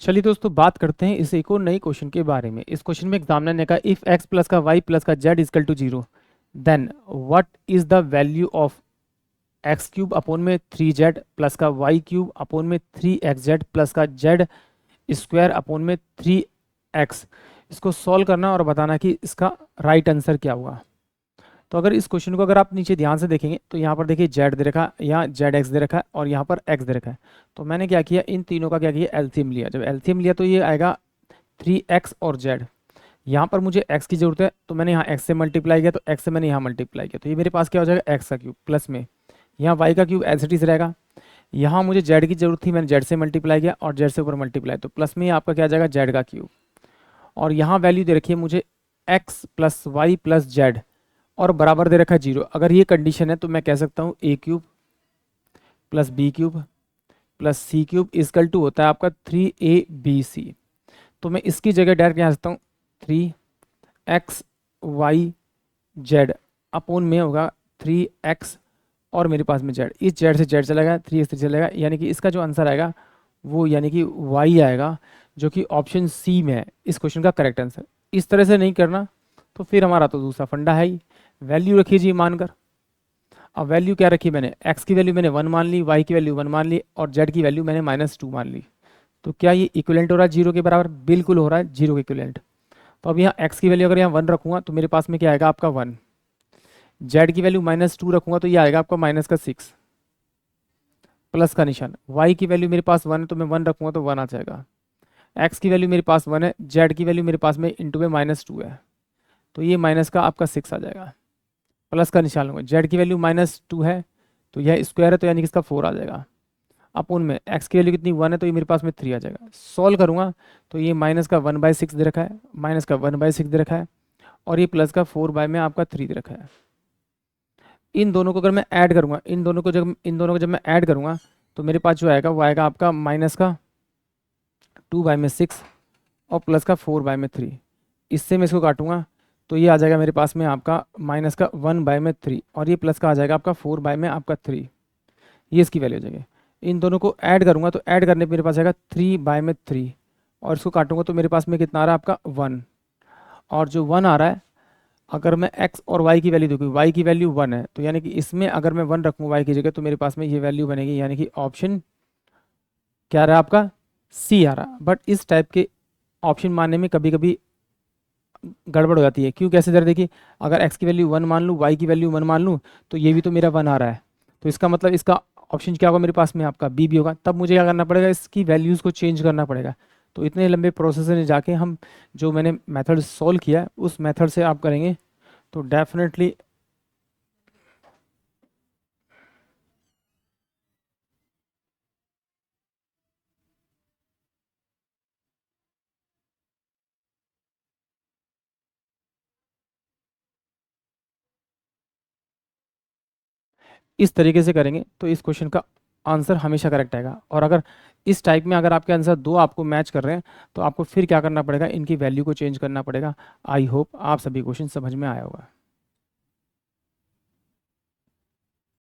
चलिए दोस्तों बात करते हैं इस एक और नई क्वेश्चन के बारे में। इस क्वेश्चन में एग्जामिनर ने कहा इफ x प्लस का y प्लस का z is equal to 0 then what is the value of x cube upon में 3z प्लस का y क्यूब अपोन में 3xz प्लस का z स्क्वायर अपोन में 3x। इसको सॉल्व करना और बताना कि इसका राइट आंसर क्या हुआ। तो अगर इस क्वेश्चन को अगर आप नीचे ध्यान से देखेंगे तो यहाँ पर देखिए z दे रखा है, यहाँ zx दे रखा है और यहाँ पर x दे रखा है। तो मैंने क्या किया, इन तीनों का क्या किया, एलसीएम लिया। जब एलसीएम लिया तो ये आएगा 3x और z। यहाँ पर मुझे x की जरूरत है तो मैंने यहाँ x से मल्टीप्लाई किया, तो x से मैंने यहाँ मल्टीप्लाई किया, तो ये मेरे पास क्या हो जाएगा x का क्यूब प्लस में यहाँ y का क्यूब एज इट इज रहेगा। यहाँ मुझे z की जरूरत थी, मैंने z से मल्टीप्लाई किया और z से ऊपर मल्टीप्लाई, तो प्लस में आपका क्या आ जाएगा z का क्यूब। और यहाँ वैल्यू दे रखी है मुझे x plus y plus z और बराबर दे रखा है 0। अगर ये कंडीशन है तो मैं कह सकता हूँ a cube plus B cube plus C cube is equal to होता है आपका 3abc। तो मैं इसकी जगह डायरेक्ट यहाँ सकता हूँ 3xyz अपोन में होगा 3x और मेरे पास में z, इस z से z चला गया, 3x से चलेगा, यानी कि इसका जो आंसर आएगा वो यानी कि y आएगा, जो कि ऑप्शन सी में है इस क्वेश्चन का करेक्ट आंसर। इस तरह से नहीं करना तो फिर हमारा तो दूसरा फंडा है ही, वैल्यू रखिए जी मानकर। अब वैल्यू क्या रखी मैंने, x की वैल्यू मैंने 1 मान ली, y की वैल्यू 1 मान ली और z की वैल्यू मैंने -2 मान ली। तो क्या ये इक्विवेलेंट हो रहा है 0 के बराबर, बिल्कुल हो रहा है 0 के इक्विवेलेंट। तो अब यहाँ x की वैल्यू अगर यहाँ 1 रखूँगा तो मेरे पास में क्या आएगा आपका 1, z की वैल्यू -2 रखूँगा तो ये आएगा आपका -6 प्लस का निशान, y की वैल्यू मेरे पास 1 है तो मैं 1 रखूँगा तो 1 आ जाएगा, x की वैल्यू मेरे पास 1 है, z की वैल्यू मेरे पास में इंटू में -2 है तो ये माइनस का आपका 6 आ जाएगा, प्लस का निशान लूँगा, z की वैल्यू -2 है तो यह स्क्वायर है तो यानी कि इसका 4 आ जाएगा, अपोन में x की वैल्यू कितनी 1 है तो ये मेरे पास में 3 आ जाएगा। सॉल्व करूँगा तो ये माइनस का 1/6 दे रखा है, माइनस का 1/6 दे रखा है और ये प्लस का 4 में आपका 3 दे रखा है। इन दोनों को अगर मैं ऐड करूँगा, इन दोनों को जब मैं ऐड करूँगा तो मेरे पास जो आएगा वो आएगा आपका माइनस का 2/6 और प्लस का 4/3। इससे मैं इसको काटूंगा तो ये आ जाएगा मेरे पास में आपका माइनस का 1/3 और ये प्लस का आ जाएगा आपका 4/3। ये इसकी वैल्यू हो जाएगी। इन दोनों को ऐड करूंगा तो ऐड करने पे मेरे पास आएगा 3/3 और इसको काटूंगा तो मेरे पास में कितना आ रहा है आपका 1। और जो 1 आ रहा है अगर मैं x और y की वैल्यू देखूँ, y की वैल्यू 1 है तो यानी कि इसमें अगर मैं 1 रखूँ y की जगह तो मेरे पास में ये वैल्यू बनेगी, यानी कि ऑप्शन क्या आ रहा है आपका सी आ रहा। बट इस टाइप के ऑप्शन मानने में कभी कभी गड़बड़ हो जाती है। क्यों, कैसे जरा देखिए, अगर x की वैल्यू 1 मान लूँ, y की वैल्यू 1 मान लूँ तो ये भी तो मेरा 1 आ रहा है, तो इसका मतलब इसका ऑप्शन क्या होगा मेरे पास में आपका बी भी होगा। तब मुझे क्या करना पड़ेगा, इसकी वैल्यूज़ को चेंज करना पड़ेगा। तो इतने लंबे प्रोसेस में जाके हम जो मैंने मेथड सॉल्व किया है उस मेथड से आप करेंगे तो डेफिनेटली इस तरीके से करेंगे तो इस क्वेश्चन का आंसर हमेशा करेक्ट आएगा। और अगर इस टाइप में अगर आपके आंसर दो आपको मैच कर रहे हैं तो आपको फिर क्या करना पड़ेगा, इनकी वैल्यू को चेंज करना पड़ेगा। आई होप आप सभी क्वेश्चन समझ में आया होगा।